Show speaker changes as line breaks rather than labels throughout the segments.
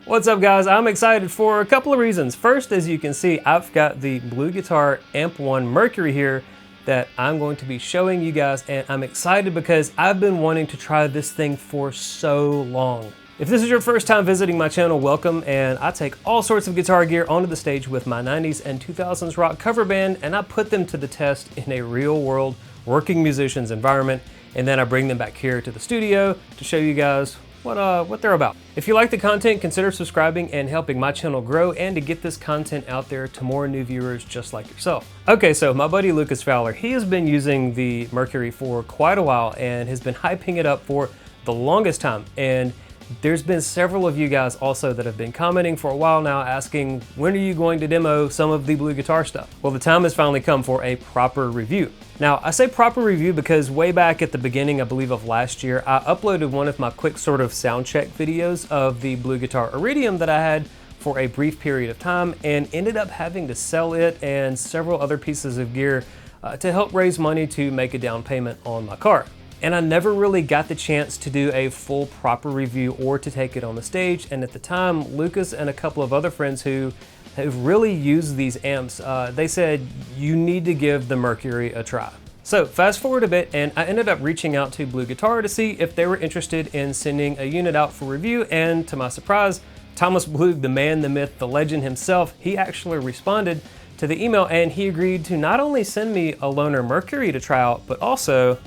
What's up guys? I'm excited for a couple of reasons. First, as you can see, I've got the BluGuitar Amp 1 Mercury here that I'm going to be showing you guys, and I'm excited because I've been wanting to try this thing for so long. If this is your first time visiting my channel, welcome, and I take all sorts of guitar gear onto the stage with my 90s and 2000s rock cover band, and I put them to the test in a real world working musician's environment, and then I bring them back here to the studio to show you guys what they're about. If you like the content, consider subscribing and helping my channel grow and to get this content out there to more new viewers just like yourself. Okay, so my buddy Lucas Fowler, he has been using the Mercury for quite a while and has been hyping it up for the longest time. And there's been several of you guys also that have been commenting for a while now asking, when are you going to demo some of the Bluguitar stuff? Well, the time has finally come for a proper review. Now, I say proper review because way back at the beginning, I believe of last year, I uploaded one of my quick sort of sound check videos of the Bluguitar Iridium that I had for a brief period of time and ended up having to sell it and several other pieces of gear to help raise money to make a down payment on my car. And I never really got the chance to do a full proper review or to take it on the stage. And at the time, Lucas and a couple of other friends who have really used these amps, they said, you need to give the Mercury a try. So fast forward a bit, and I ended up reaching out to Bluguitar to see if they were interested in sending a unit out for review. And to my surprise, Thomas Blug, the man, the myth, the legend himself, he actually responded to the email and he agreed to not only send me a loaner Mercury to try out, but also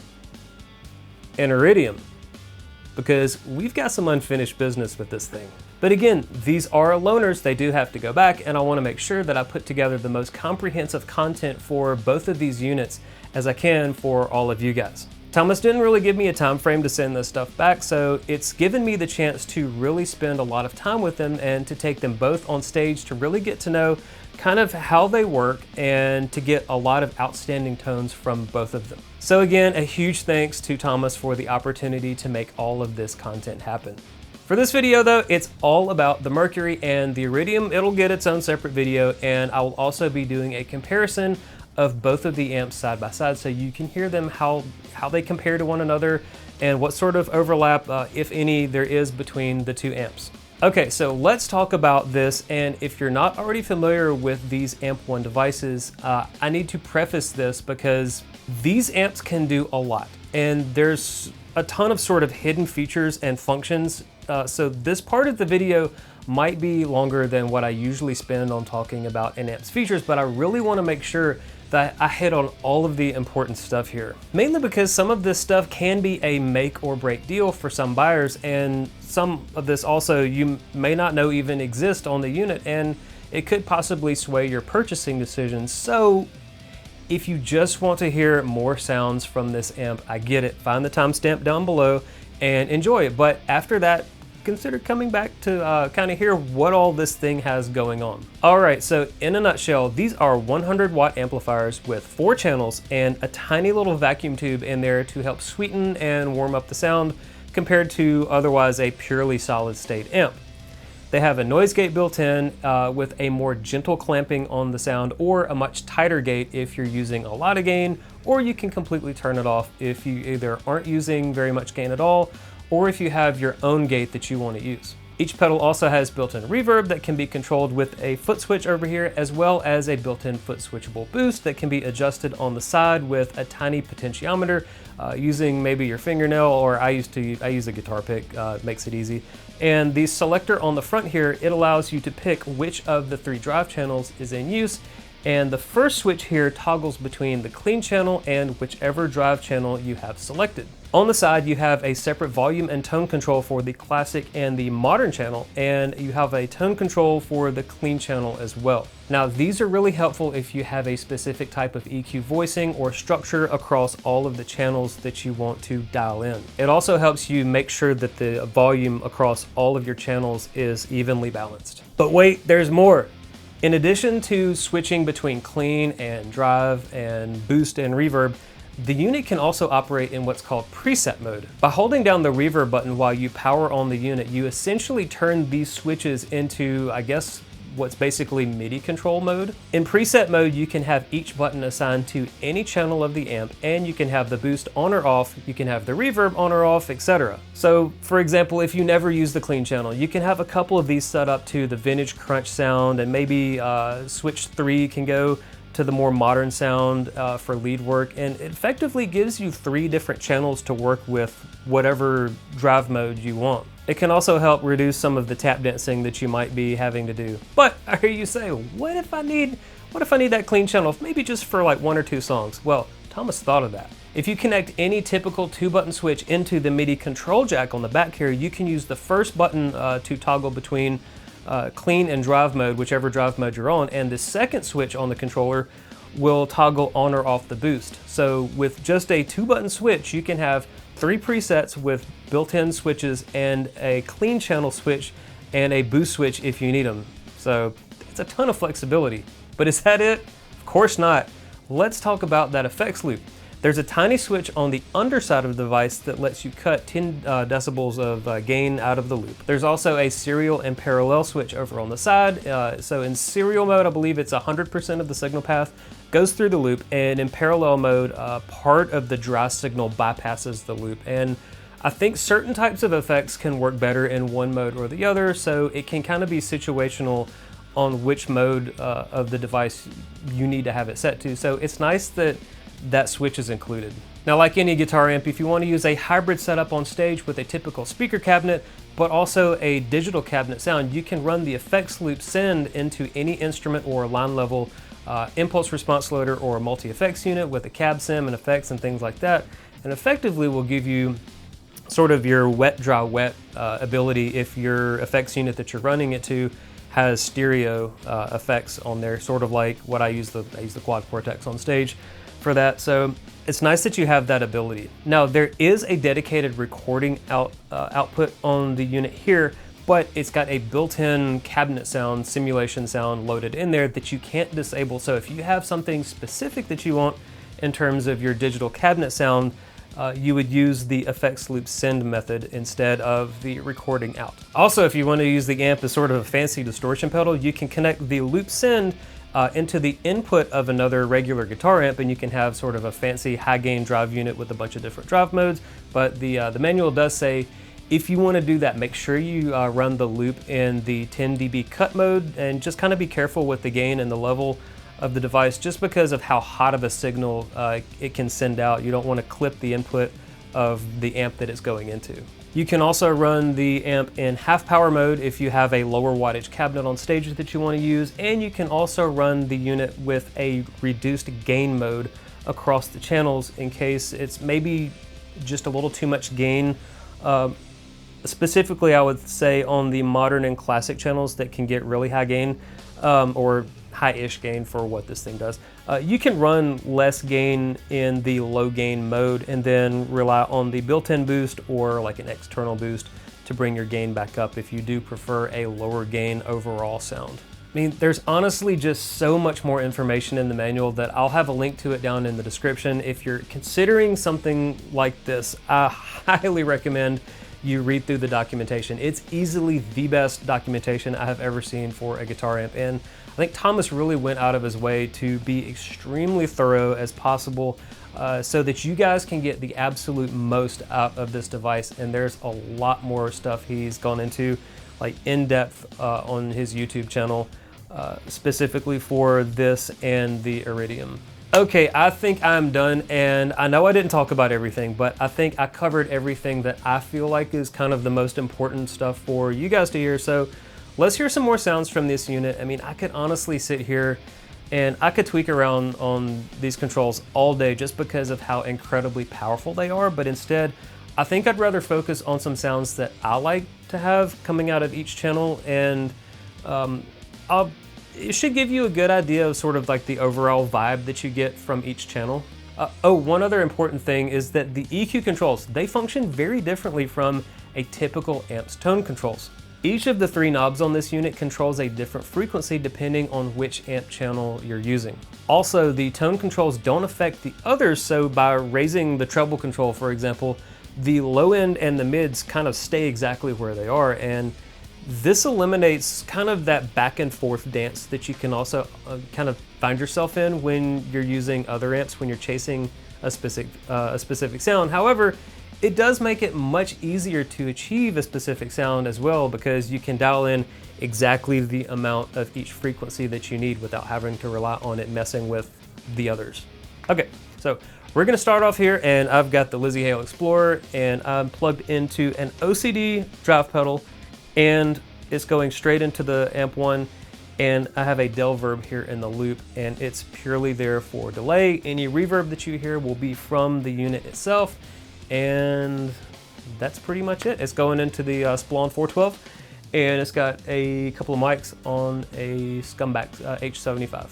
an Iridium, because we've got some unfinished business with this thing. But again, these are loaners, they do have to go back, and I want to make sure that I put together the most comprehensive content for both of these units as I can for all of you guys. Thomas didn't really give me a time frame to send this stuff back, so it's given me the chance to really spend a lot of time with them and to take them both on stage to really get to know kind of how they work and to get a lot of outstanding tones from both of them. So again, a huge thanks to Thomas for the opportunity to make all of this content happen. For this video though, it's all about the Mercury and the Iridium. It'll get its own separate video, and I will also be doing a comparison of both of the amps side by side so you can hear them, how they compare to one another and what sort of overlap, if any, there is between the two amps. Okay, so let's talk about this, and if you're not already familiar with these Amp 1 devices, I need to preface this because these amps can do a lot, and there's a ton of sort of hidden features and functions, so this part of the video might be longer than what I usually spend on talking about an amp's features, but I really want to make sure that I hit on all of the important stuff here. Mainly because some of this stuff can be a make or break deal for some buyers, and some of this also you may not know even exist on the unit, and it could possibly sway your purchasing decisions. So if you just want to hear more sounds from this amp, I get it. Find the timestamp down below and enjoy it. But after that, consider coming back to kind of hear what all this thing has going on. All right, so in a nutshell, these are 100-watt amplifiers with 4 channels and a tiny little vacuum tube in there to help sweeten and warm up the sound compared to otherwise a purely solid state amp. They have a noise gate built in with a more gentle clamping on the sound, or a much tighter gate if you're using a lot of gain, or you can completely turn it off if you either aren't using very much gain at all or if you have your own gate that you want to use. Each pedal also has built-in reverb that can be controlled with a foot switch over here, as well as a built-in foot switchable boost that can be adjusted on the side with a tiny potentiometer using maybe your fingernail, or I use a guitar pick, makes it easy. And the selector on the front here, it allows you to pick which of the 3 drive channels is in use, and the first switch here toggles between the clean channel and whichever drive channel you have selected. On the side, you have a separate volume and tone control for the classic and the modern channel, and you have a tone control for the clean channel as well. Now, these are really helpful if you have a specific type of EQ voicing or structure across all of the channels that you want to dial in. It also helps you make sure that the volume across all of your channels is evenly balanced. But wait, there's more. In addition to switching between clean and drive and boost and reverb, the unit can also operate in what's called preset mode. By holding down the reverb button while you power on the unit, you essentially turn these switches into, I guess, what's basically MIDI control mode. In preset mode, you can have each button assigned to any channel of the amp, and you can have the boost on or off, you can have the reverb on or off, etc. So for example, if you never use the clean channel, you can have a couple of these set up to the vintage crunch sound, and maybe switch 3 can go to the more modern sound for lead work, and it effectively gives you 3 different channels to work with whatever drive mode you want. It can also help reduce some of the tap dancing that you might be having to do. But I hear you say, what if I need that clean channel, maybe just for like 1 or 2 songs? Well, Thomas thought of that. If you connect any typical 2-button switch into the MIDI control jack on the back here, you can use the first button to toggle between clean and drive mode, whichever drive mode you're on, and the second switch on the controller will toggle on or off the boost. So with just a 2-button switch, you can have 3 presets with built-in switches and a clean channel switch and a boost switch if you need them. So it's a ton of flexibility. But is that it? Of course not. Let's talk about that effects loop. There's a tiny switch on the underside of the device that lets you cut 10 decibels of gain out of the loop. There's also a serial and parallel switch over on the side. So in serial mode, I believe it's 100% of the signal path goes through the loop, and in parallel mode, part of the dry signal bypasses the loop. And I think certain types of effects can work better in one mode or the other, so it can kind of be situational on which mode of the device you need to have it set to. So it's nice that that switch is included. Now, like any guitar amp, if you want to use a hybrid setup on stage with a typical speaker cabinet, but also a digital cabinet sound, you can run the effects loop send into any instrument or line level impulse response loader or a multi-effects unit with a cab sim and effects and things like that, and effectively will give you sort of your wet, dry, wet ability if your effects unit that you're running it to has stereo effects on there, sort of like what I use the Quad Cortex on stage for that. So it's nice that you have that ability. Now, there is a dedicated recording output on the unit here, but it's got a built-in cabinet sound, simulation sound loaded in there that you can't disable. So if you have something specific that you want in terms of your digital cabinet sound, you would use the effects loop send method instead of the recording out. Also, if you want to use the amp as sort of a fancy distortion pedal, you can connect the loop send into the input of another regular guitar amp, and you can have sort of a fancy high gain drive unit with a bunch of different drive modes. But the manual does say if you want to do that, make sure you run the loop in the 10 dB cut mode, and just kind of be careful with the gain and the level of the device, just because of how hot of a signal it can send out. You don't want to clip the input of the amp that it's going into. You can also run the amp in half power mode if you have a lower wattage cabinet on stage that you want to use, and you can also run the unit with a reduced gain mode across the channels in case it's maybe just a little too much gain. Specifically, I would say on the modern and classic channels that can get really high gain, or high-ish gain for what this thing does. You can run less gain in the low gain mode and then rely on the built-in boost or like an external boost to bring your gain back up if you do prefer a lower gain overall sound. I mean, there's honestly just so much more information in the manual that I'll have a link to it down in the description. If you're considering something like this, I highly recommend you read through the documentation. It's easily the best documentation I have ever seen for a guitar amp, and I think Thomas really went out of his way to be extremely thorough as possible so that you guys can get the absolute most out of this device. And there's a lot more stuff he's gone into, like in depth on his YouTube channel, specifically for this and the Iridium. Okay, I think I'm done, and I know I didn't talk about everything, but I think I covered everything that I feel like is kind of the most important stuff for you guys to hear. So let's hear some more sounds from this unit. I mean, I could honestly sit here and I could tweak around on these controls all day just because of how incredibly powerful they are, but instead, I think I'd rather focus on some sounds that I like to have coming out of each channel, and it should give you a good idea of sort of like the overall vibe that you get from each channel. Oh, one other important thing is that the EQ controls, they function very differently from a typical amp's tone controls. Each of the 3 knobs on this unit controls a different frequency depending on which amp channel you're using. Also, the tone controls don't affect the others, so by raising the treble control, for example, the low end and the mids kind of stay exactly where they are, and This eliminates kind of that back and forth dance that you can also kind of find yourself in when you're using other amps, when you're chasing a specific sound. However, it does make it much easier to achieve a specific sound as well, because you can dial in exactly the amount of each frequency that you need without having to rely on it messing with the others. Okay, so we're gonna start off here, and I've got the Lizzy Hale Explorer, and I'm plugged into an OCD drive pedal, and it's going straight into the amp one, and I have a DelVerb here in the loop, and it's purely there for delay. Any reverb that you hear will be from the unit itself, and that's pretty much it. It's going into the Splawn 412, and it's got a couple of mics on a Scumback H75.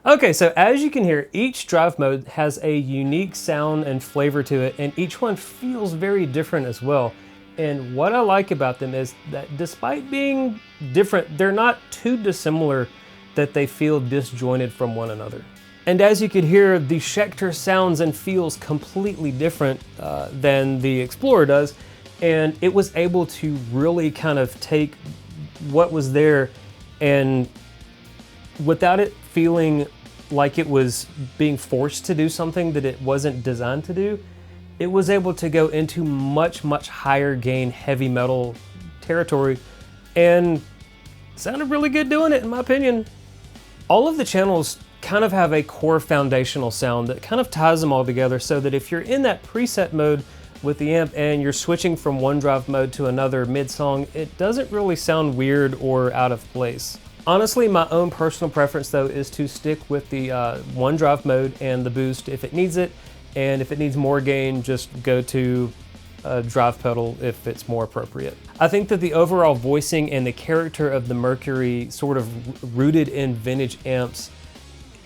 Okay, so as you can hear, each drive mode has a unique sound and flavor to it, and each one feels very different as well. And what I like about them is that despite being different, they're not too dissimilar that they feel disjointed from one another. And as you could hear, the Schecter sounds and feels completely different than the Explorer does, and it was able to really kind of take what was there and without it feeling like it was being forced to do something that it wasn't designed to do, it was able to go into much, much higher gain heavy metal territory and sounded really good doing it, in my opinion. All of the channels kind of have a core foundational sound that kind of ties them all together, so that if you're in that preset mode with the amp and you're switching from one drive mode to another mid-song, it doesn't really sound weird or out of place. Honestly, my own personal preference though is to stick with the one drive mode and the boost if it needs it, and if it needs more gain, just go to a drive pedal if it's more appropriate. I think that the overall voicing and the character of the Mercury, sort of rooted in vintage amps,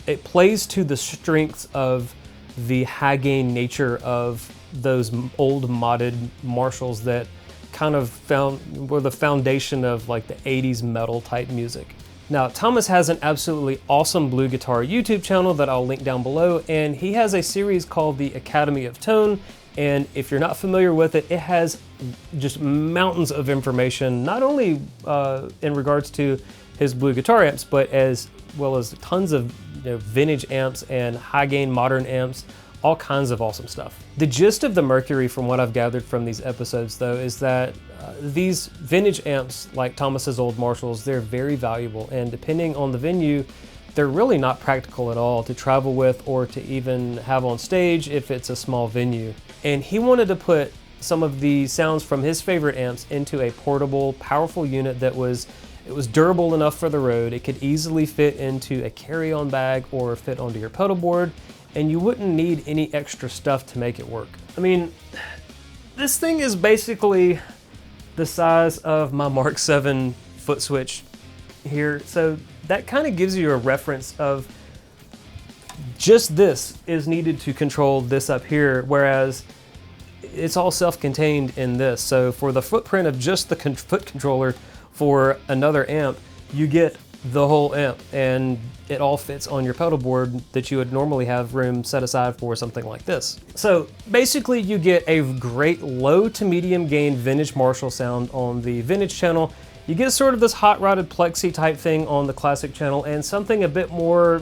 it plays to the strengths of the high gain nature of those old modded Marshalls that kind of were the foundation of like the 80s metal type music. Now, Thomas has an absolutely awesome Bluguitar YouTube channel that I'll link down below, and he has a series called the Academy of Tone, and if you're not familiar with it, it has just mountains of information, not only in regards to his Bluguitar amps, but as well as tons of vintage amps and high gain modern amps, all kinds of awesome stuff. The gist of the Mercury, from what I've gathered from these episodes though, is that these vintage amps, like Thomas's old Marshalls, they're very valuable, and depending on the venue, they're really not practical at all to travel with or to even have on stage if it's a small venue. And he wanted to put some of the sounds from his favorite amps into a portable, powerful unit that was durable enough for the road. It could easily fit into a carry-on bag or fit onto your pedal board, and you wouldn't need any extra stuff to make it work. I mean, this thing is basically the size of my Mark 7 foot switch here, so that kind of gives you a reference of just this is needed to control this up here, whereas it's all self-contained in this. So for the footprint of just the foot controller for another amp, you get the whole amp, and it all fits on your pedal board that you would normally have room set aside for something like this. So basically you get a great low to medium gain vintage Marshall sound on the vintage channel. You get sort of this hot rodded plexi type thing on the classic channel, and something a bit more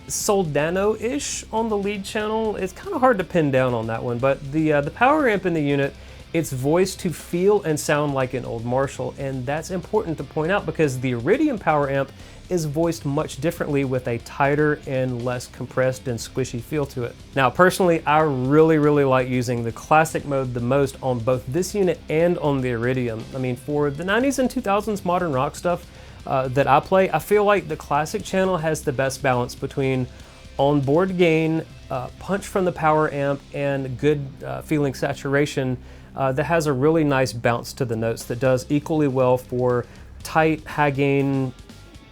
Soldano-ish on the lead channel. It's kind of hard to pin down on that one, but the power amp in the unit, it's voiced to feel and sound like an old Marshall, and that's important to point out because the Iridium power amp is voiced much differently with a tighter and less compressed and squishy feel to it. Now, personally, I really like using the classic mode the most on both this unit and on the Iridium. I mean, for the 90s and 2000s modern rock stuff that I play, I feel like the classic channel has the best balance between onboard gain, punch from the power amp, and good feeling saturation that has a really nice bounce to the notes that does equally well for tight, high gain,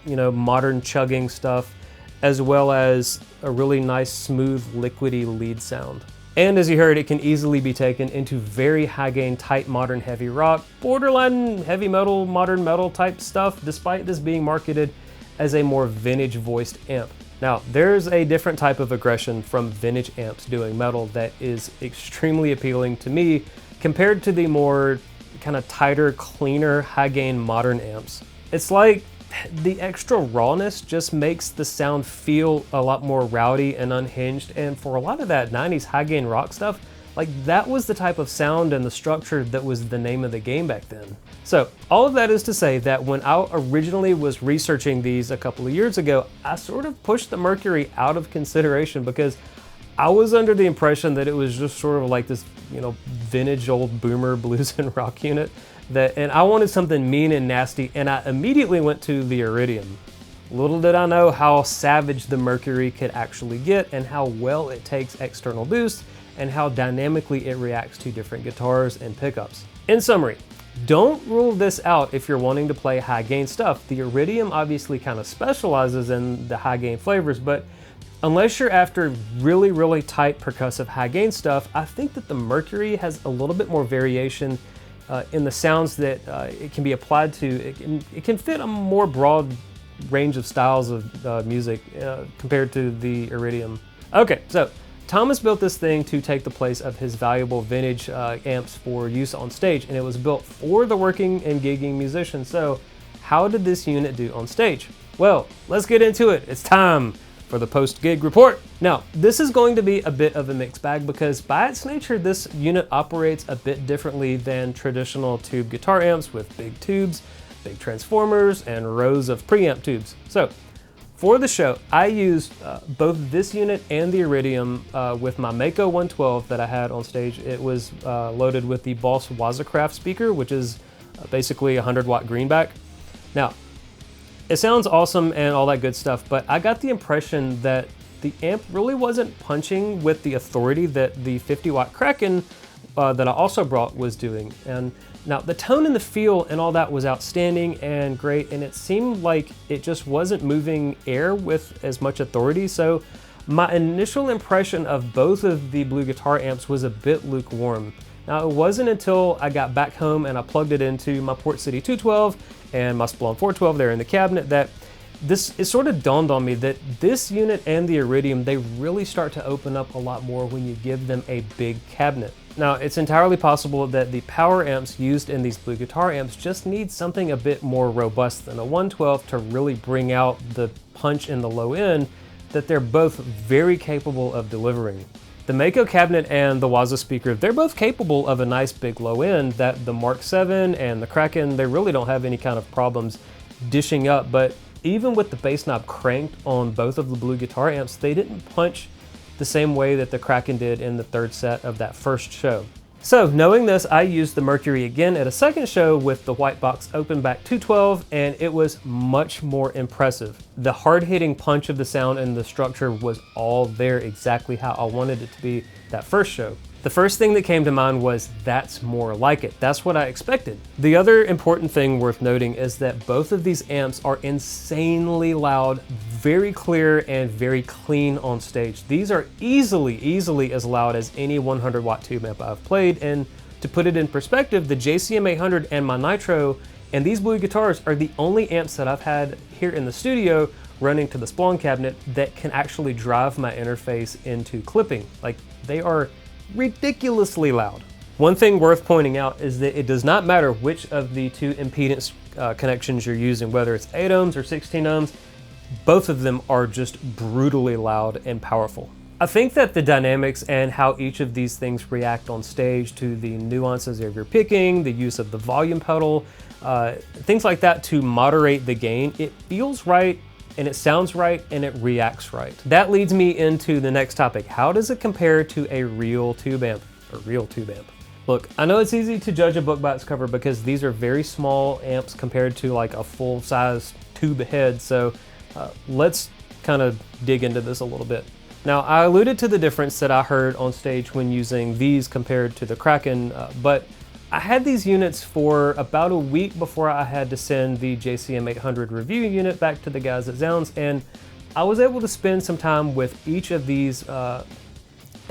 you know, modern chugging stuff, as well as a really nice, smooth, liquidy lead sound. And as you heard, it can easily be taken into very high gain, tight, modern heavy rock, borderline heavy metal, modern metal type stuff, despite this being marketed as a more vintage voiced amp. Now, there's a different type of aggression from vintage amps doing metal that is extremely appealing to me compared to the more kind of tighter, cleaner, high gain modern amps. It's like the extra rawness just makes the sound feel a lot more rowdy and unhinged, and for a lot of that 90s high gain rock stuff, like that was the type of sound and the structure that was the name of the game back then. So all of that is to say that when I originally was researching these a couple of years ago, I sort of pushed the Mercury out of consideration because I was under the impression that it was just sort of like this, you know, vintage old boomer blues and rock unit, and I wanted something mean and nasty, and I immediately went to the Iridium. Little did I know how savage the Mercury could actually get and how well it takes external boost and how dynamically it reacts to different guitars and pickups. In summary, don't rule this out if you're wanting to play high gain stuff. The Iridium obviously kind of specializes in the high gain flavors, but unless you're after really tight percussive high gain stuff, I think that the Mercury has a little bit more variation in the sounds that it can be applied to. It can fit a more broad range of styles of music compared to the Iridium. Okay, so Thomas built this thing to take the place of his valuable vintage amps for use on stage, and it was built for the working and gigging musician. So how did this unit do on stage? Well, let's get into it. It's time for the post-gig report. Now, this is going to be a bit of a mixed bag because by its nature, this unit operates a bit differently than traditional tube guitar amps with big tubes, big transformers, and rows of preamp tubes. So for the show, I used both this unit and the Iridium with my Mako 112 that I had on stage. It was loaded with the Boss Wazacraft speaker, which is basically a 100-watt greenback. Now, it sounds awesome and all that good stuff, but I got the impression that the amp really wasn't punching with the authority that the 50-watt Kraken that I also brought was doing. And now the tone and the feel and all that was outstanding and great, and it seemed like it just wasn't moving air with as much authority. So my initial impression of both of the Bluguitar amps was a bit lukewarm. Now, it wasn't until I got back home and I plugged it into my Port City 212 and my Splawn 412 there in the cabinet that it sort of dawned on me that this unit and the Iridium, they really start to open up a lot more when you give them a big cabinet. Now, it's entirely possible that the power amps used in these Bluguitar amps just need something a bit more robust than a 112 to really bring out the punch in the low end that they're both very capable of delivering. The Mako cabinet and the Waza speaker, they're both capable of a nice big low end that the Mark 7 and the Kraken, they really don't have any kind of problems dishing up, but even with the bass knob cranked on both of the Bluguitar amps, they didn't punch the same way that the Kraken did in the third set of that first show. So knowing this, I used the Mercury again at a second show with the white box open back 212, and it was much more impressive. The hard-hitting punch of the sound and the structure was all there exactly how I wanted it to be that first show. The first thing that came to mind was that's more like it. That's what I expected. The other important thing worth noting is that both of these amps are insanely loud, very clear, and very clean on stage. These are easily as loud as any 100-watt tube amp I've played, and to put it in perspective, the JCM 800 and my Nitro And these Bluguitars are the only amps that I've had here in the studio running to the Splawn cabinet that can actually drive my interface into clipping. Like, they are ridiculously loud. One thing worth pointing out is that it does not matter which of the two impedance connections you're using, whether it's 8 ohms or 16 ohms, both of them are just brutally loud and powerful. I think that the dynamics and how each of these things react on stage to the nuances of your picking, the use of the volume pedal, things like that to moderate the gain, it feels right and it sounds right and it reacts right. That leads me into the next topic. How does it compare to a real tube amp? Look, I know it's easy to judge a book by its cover because these are very small amps compared to like a full-size tube head, so let's kind of dig into this a little bit. Now, I alluded to the difference that I heard on stage when using these compared to the Kraken, but I had these units for about a week before I had to send the JCM 800 review unit back to the guys at Zounds, and I was able to spend some time with each of these, and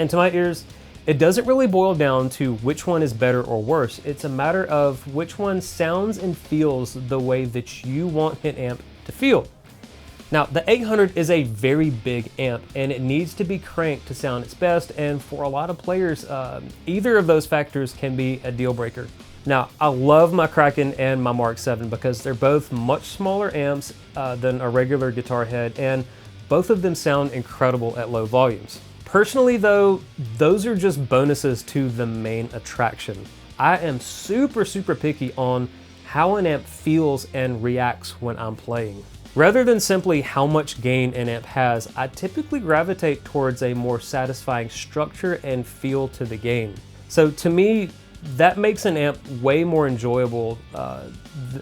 to my ears, it doesn't really boil down to which one is better or worse. It's a matter of which one sounds and feels the way that you want an amp to feel. Now, the 800 is a very big amp and it needs to be cranked to sound its best, and for a lot of players, either of those factors can be a deal breaker. Now, I love my Kraken and my Mark 7 because they're both much smaller amps than a regular guitar head, and both of them sound incredible at low volumes. Personally though, those are just bonuses to the main attraction. I am super picky on how an amp feels and reacts when I'm playing. Rather than simply how much gain an amp has, I typically gravitate towards a more satisfying structure and feel to the gain. So to me, that makes an amp way more enjoyable,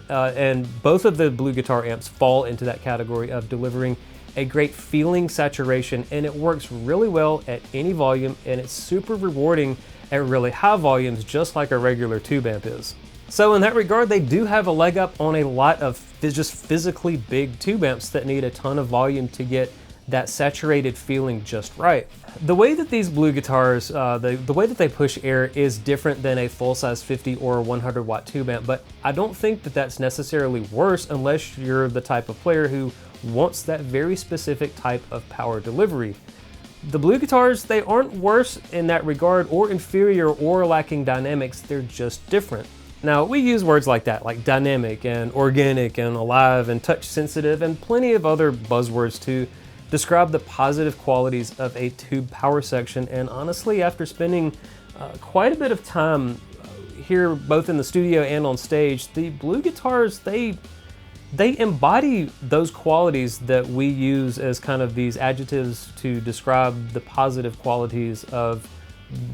and both of the Bluguitar amps fall into that category of delivering a great feeling saturation, and it works really well at any volume, and it's super rewarding at really high volumes, just like a regular tube amp is. So in that regard, they do have a leg up on a lot of just physically big tube amps that need a ton of volume to get that saturated feeling just right. The way that these Bluguitars, the way that they push air is different than a full-size 50 or 100 watt tube amp, but I don't think that that's necessarily worse unless you're the type of player who wants that very specific type of power delivery. The Bluguitars, they aren't worse in that regard or inferior or lacking dynamics, they're just different. Now, we use words like that, like dynamic and organic and alive and touch sensitive and plenty of other buzzwords to describe the positive qualities of a tube power section, and honestly, after spending quite a bit of time here both in the studio and on stage, the Bluguitars, they embody those qualities that we use as kind of these adjectives to describe the positive qualities of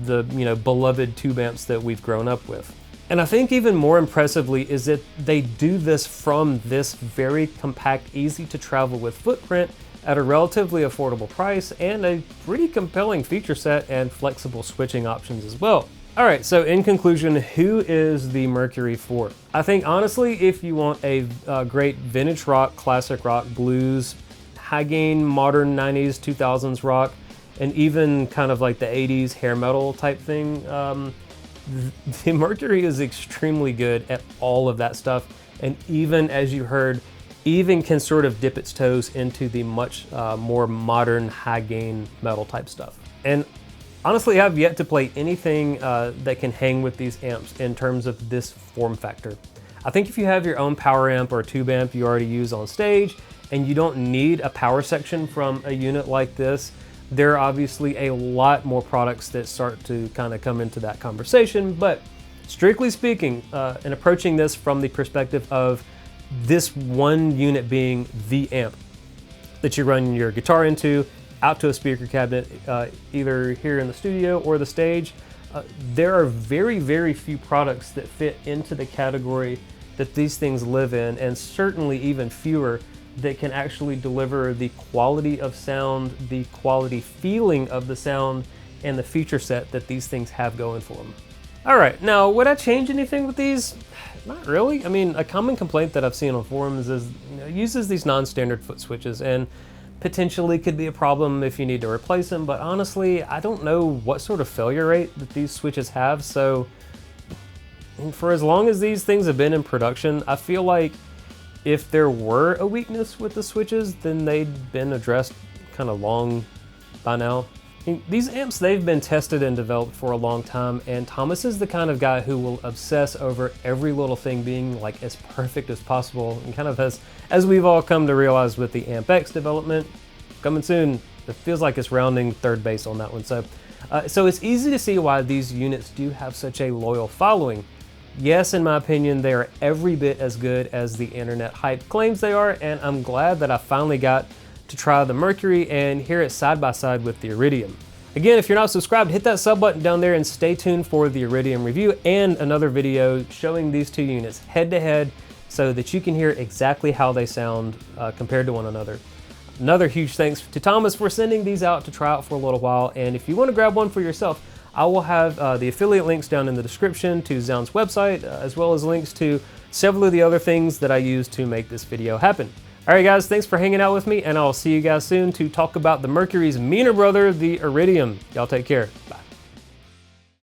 the, beloved tube amps that we've grown up with. And I think even more impressively is that they do this from this very compact, easy to travel with footprint at a relatively affordable price and a pretty compelling feature set and flexible switching options as well. Alright, so in conclusion, who is the Mercury for? I think honestly, if you want a great vintage rock, classic rock, blues, high gain, modern 90s, 2000s rock, and even kind of like the 80s hair metal type thing, the Mercury is extremely good at all of that stuff, and even, as you heard, even can sort of dip its toes into the much more modern high gain metal type stuff. And honestly, I've yet to play anything that can hang with these amps in terms of this form factor. I think if you have your own power amp or tube amp you already use on stage and you don't need a power section from a unit like this, there are obviously a lot more products that start to kind of come into that conversation, but strictly speaking, and approaching this from the perspective of this one unit being the amp that you run your guitar into, out to a speaker cabinet, either here in the studio or the stage, there are very few products that fit into the category that these things live in, and certainly even fewer that can actually deliver the quality of sound, the quality feeling of the sound, and the feature set that these things have going for them. Alright, now would I change anything with these? Not really. I mean, a common complaint that I've seen on forums is it uses these non-standard foot switches, and potentially could be a problem if you need to replace them, but honestly, I don't know what sort of failure rate that these switches have, so for as long as these things have been in production, I feel like if there were a weakness with the switches, then they'd been addressed kind of long by now. These amps, they've been tested and developed for a long time, and Thomas is the kind of guy who will obsess over every little thing being like as perfect as possible, and kind of as we've all come to realize with the Amp X development coming soon, it feels like it's rounding third base on that one. So it's easy to see why these units do have such a loyal following. Yes, in my opinion, they are every bit as good as the internet hype claims they are, and I'm glad that I finally got to try the Mercury and hear it side by side with the Iridium. Again, if you're not subscribed, hit that sub button down there and stay tuned for the Iridium review and another video showing these two units head to head so that you can hear exactly how they sound compared to one another. Another huge thanks to Thomas for sending these out to try out for a little while, and if you want to grab one for yourself, I will have the affiliate links down in the description to Zound's website, as well as links to several of the other things that I used to make this video happen. Alright guys, thanks for hanging out with me, and I'll see you guys soon to talk about the Mercury's meaner brother, the Iridium. Y'all take care.